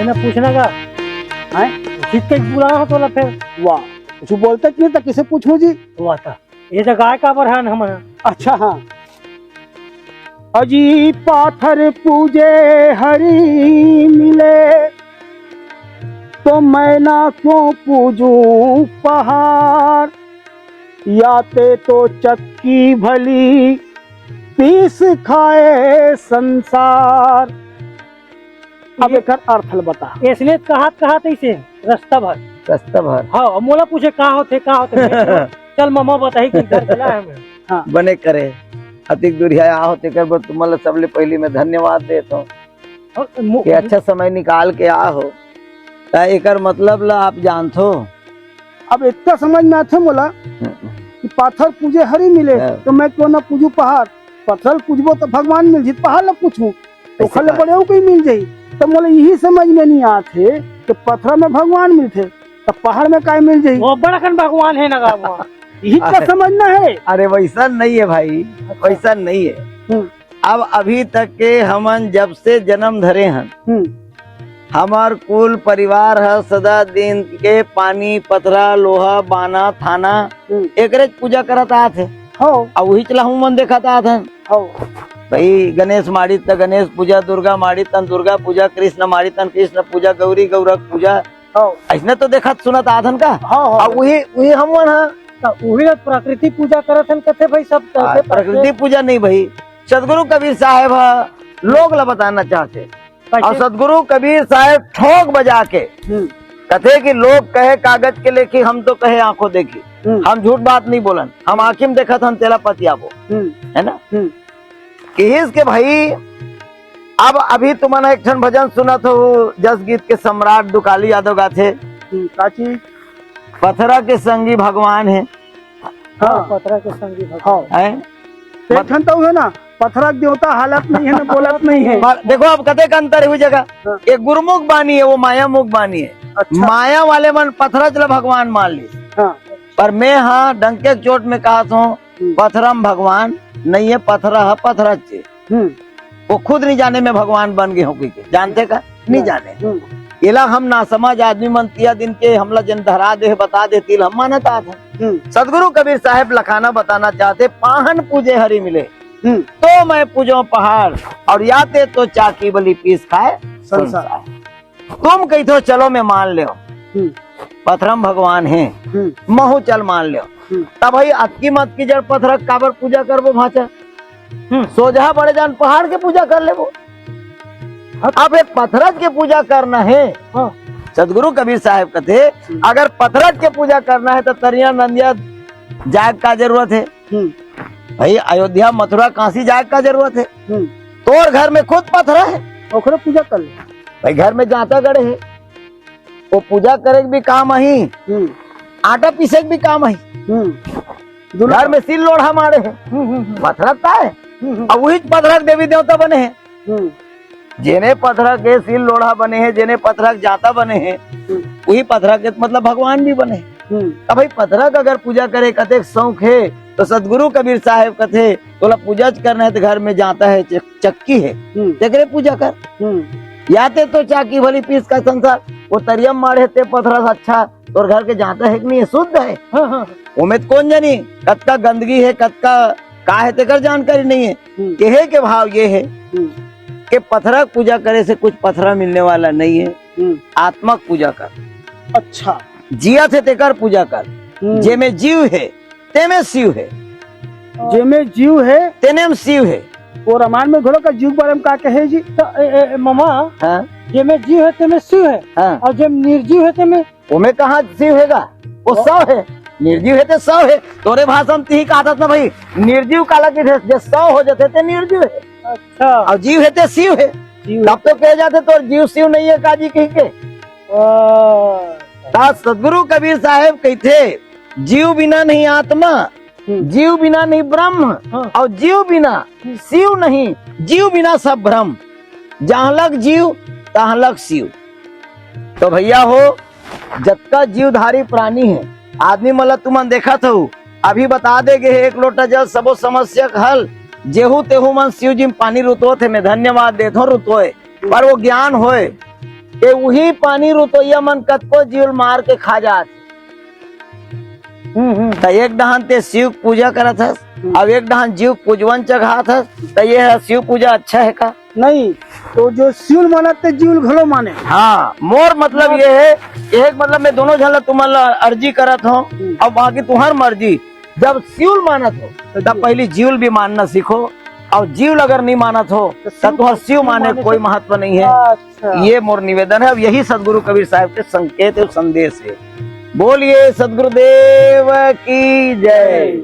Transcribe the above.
मैंने पूछना का हैं? किसके बुलाना हो तो फिर वाह, कुछ बोलते क्यों था, किसे पूछूं जी? हुआ था ये तो गाय का बरहान हमारा। अच्छा हाँ। अजी पाथर पूजे हरी मिले, तो मैं ना क्यों पूजूं पहाड़, याते तो चक्की भली पीस खाए संसार। अब एक अर्थ बता। इसने कहा ऐसे रास्ता भर हाँ मोला पूछे कहा होते चल मम्मा बताई कि घर चला है मैं। हाँ बने करे अतिक दूरिया आओ तेकर बर तुम्हारा सबले पहले मैं धन्यवाद देता हूँ कि अच्छा समय निकाल के आओ। ता एकर मतलब ला आप जानथो। अब इतना समझ में आते मोला कि पाथर पूजे हरी मिले, तो मैं क्यों ना पूजू पहाड़। पत्थर पूजबो तो भगवान मिल जी, पहाड़ ला पूछूं तो खले बड़े कोई मिल जाई। तो मोला यही समझ में नहीं आते कि पत्थर में भगवान मिलते तो पहाड़ में काय मिल जाई। वो बड़ा खन भगवान है ना यही क्या समझना है। अरे वैसा नहीं है भाई, वैसा नहीं है। अब अभी तक के हमन जब से जन्म धरे हैं, हमार कुल परिवार है सदा दिन के पानी पथरा लोहा बाना थाना एकरे पूजा करत आत है। अब वही चला हूँ मन देखा था भाई गणेश माड़ी त गणेश पूजा, दुर्गा माड़ी तन दुर्गा पूजा, कृष्ण माड़ी तन कृष्ण पूजा, गौरी गौरक पूजा ऐसने तो देखा सुनत आथन का। अब वही हम वही प्रकृति पूजा करत हन कथे भाई सब प्रकृति पूजा नहीं भाई। सदगुरु कबीर साहेब लोग ला बताना चाहते और सदगुरु कबीर साहेब ठोक बजा के कथे कि लोग कहे कागज के लेखी, हम तो कहे आंखों देखी। हम झूठ बात नहीं बोलन, हम आँखी में देखा था तेला पतियाबो है ना कि भाई। अब अभी तुम्हारा एक भजन सुना था जस गीत के सम्राट दुकाली यादव गाथे काची पथरा के संगी भगवान है। हाँ पथरा के संगी भगवान देखन तो है ना, पथरा देवता हालत नहीं है ना बोलत नहीं है। देखो अब कते का अंतर हुई जगह, एक गुरुमुख बानी है वो माया मुख बानी है। अच्छा। माया वाले मन पथरा चला भगवान मान ली। हाँ। पर मैं हाँ डंके चोट में कहा था पथरम भगवान नहीं है, पथरा है पथरा चे। वो खुद नहीं जाने में भगवान बन गए हो के जानते का नहीं जाने। इला हम ना समझ आदमी मन तिया दिन के हमला जन धरा दे बता दे तिल हम मानता था। सदगुरु कबीर साहेब लखाना बताना चाहते पाहन पूजे हरी मिले, तो मैं पूजो पहाड़ और याते तो चाकी बली पीस खाए संसार। तुम कही तो चलो मैं मान लो पथरम भगवान है, महू चल मान लो। तब भाई अतकी मत की जड़ पथरक काबर पूजा करबो भाचा, सोझा बड़े जान पहाड़ के पूजा कर ले। वो अब एक पथरज के पूजा करना है। सदगुरु कबीर साहब कहते अगर पथरज के पूजा करना है तो तरिया नंदिया जाग का जरूरत है भाई। अयोध्या मथुरा काशी जाग का जरूरत है। तोर घर में खुद पथरा है, ओकरे पूजा कर ले भाई। घर में जाता गड़े है वो पूजा करे भी काम ही, आटा पीसे भी काम ही, घर में सिल लोढ़ा मारे है पथरक का है। अब वही पथरक देवी देवता बने हैं, जेने पथरक के सिल लोढ़ा बने हैं, जेने पथरक जाता बने हैं, वही पथरक के मतलब भगवान भी बने। अब भाई पथरक अगर पूजा करे कते शौक है तो सदगुरु कबीर साहेब कथे तोला पूजा करना है तो घर में जाता है चक्की है तेरे पूजा कर। याते तो चाकी भली पीस का संसार, वो तरियम मारे ते पथरा अच्छा और घर के जाता है कि नहीं शुद्ध है। उमेद कौन जानी कत्का गंदगी है कत्का का है तेकर जानकारी नहीं है। कहे के भाव ये है कि पथरा पूजा करे से कुछ पथरा मिलने वाला नहीं है, आत्मक पूजा कर। अच्छा जिया थे तेकर पूजा कर, जे में जीव है ते में शिव है, जे में जीव है तेने में शिव है। वो रामायण में घोड़ो का जीव बारे में का कहे जी तो मामा हाँ? जे में जीव है ते में शिव है। हाँ? और जे निर्जीव है ते में उमे कहाँ शिव हैगा, वो सौ है। निर्जीव है तो सौ है, तोरे भाषा में ती कहा था भाई निर्जीव काला के जे सौ हो जाते थे निर्जीव है। अच्छा और जीव है तो शिव है, तब तो कहे जाते तो जीव शिव नहीं है काजी कही के। सदगुरु कबीर साहेब कहते जीव बिना नहीं आत्मा, जीव बिना नहीं ब्रह्म, और जीव बिना शिव नहीं, जीव बिना सब ब्रह्म। जहाँ लग जीव तहाँ लग शिव। तो भैया हो जतका जीवधारी प्राणी है आदमी मतलब तुमन देखा था अभी बता देगे एक लोटा जल सबो समस्या हल। जेहू तेहू मन शिव जी पानी रुतो थे मैं धन्यवाद देता हूँ रुतोए, पर वो ज्ञान होए के वही पानी रुतोइया मन कतको जीव मार के खा जात। तो एक डहान ते शिव पूजा करत हस, अब एक डहान जीव पूजवन चढ़ात हस, तो ये है शिव पूजा अच्छा है का? नहीं, तो जो शिव मानते जीव घलो माने। हाँ, मोर मतलब ये है, एक मतलब मैं दोनों झल तुम्हारा अर्जी करत हो, अब बाकी तुम्हार मर्जी। जब शिव मानत हो तब पहले जीव भी मानना सीखो, और जीव अगर नहीं मानत हो तब तुम्हार शिव माने कोई महत्व नहीं है। अच्छा। ये मोर निवेदन है। अब यही सदगुरु कबीर साहब के संकेत और संदेश है। बोलिए सदगुरुदेव की जय।